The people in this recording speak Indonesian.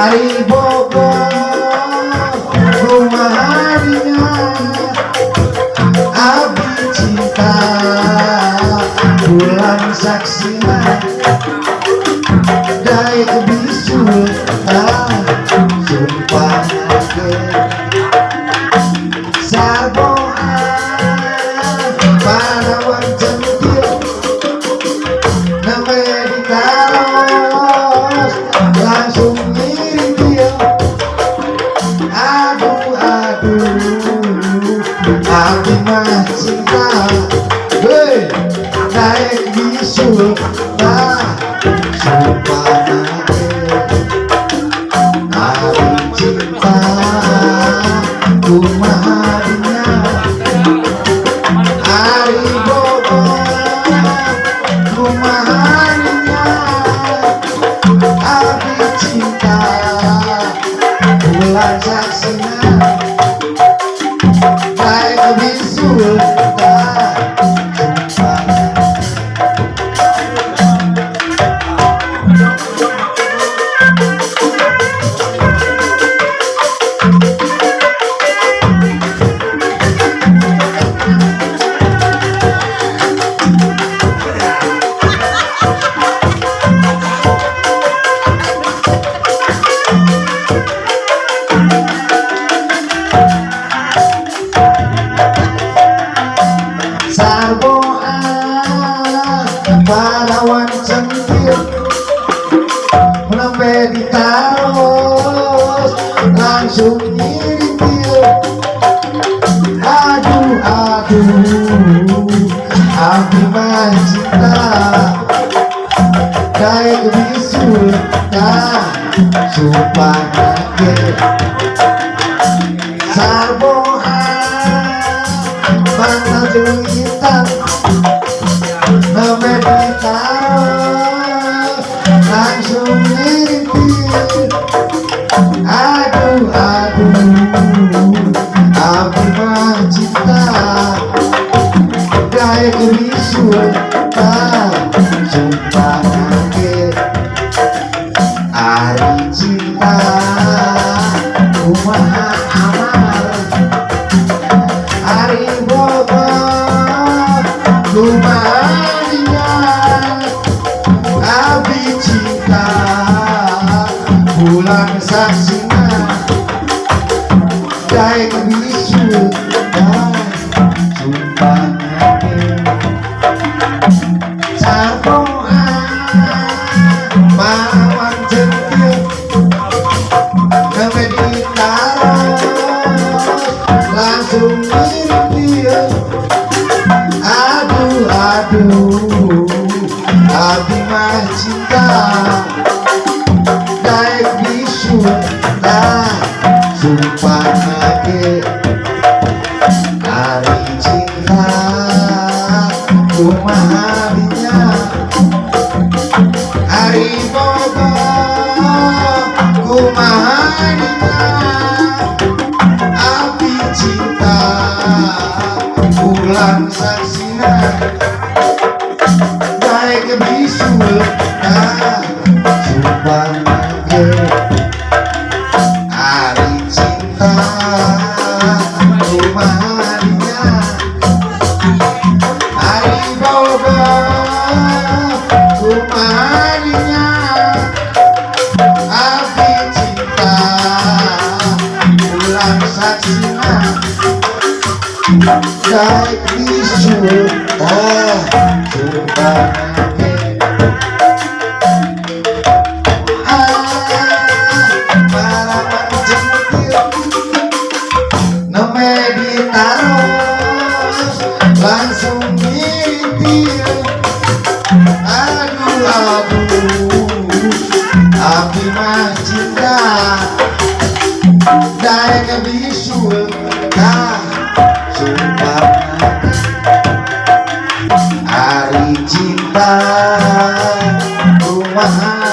Hari Bogor rumah harinya abdi cinta bulan saksina dai kebisu sumpah nake sarboan panawan centil nampe ditaros langsung ngiring dia aduh abdi mah cinta naik bisul sumpah nake abdi cinta rumah harinya hari Bogor rumah harinya abdi cinta bulan saksina naik bisul panawan centil nampe ditaros langsung ngirintil aduh abdi mah cinta dai kebisul sumpah nake sarboan mana julitan nampe ditaros langsung ngirintil aduh abdi mah cinta dai kebisul sumpah nake hari cinta kumaha amal hari Bogor rumah harinya abdi cinta bulan saksina dai kebisul sumpah nake sarboan panawan centil nampe ditaros langsung ngirintil aduh abdi mah cinta dai bisul sumpah nake hari cinta rumah harinya hari Bogor rumah harinya abdi cinta bulan saksina dai kebisul sumpah nake hari cinta rumah harinya hari Bogor rumah harinya abdi cinta bulan saksina dai kebisul sumpah nake panawan centil nampe ditaros langsung ngirintil aduh abdi mah cinta dai kebisul sumpah nake hari cinta rumah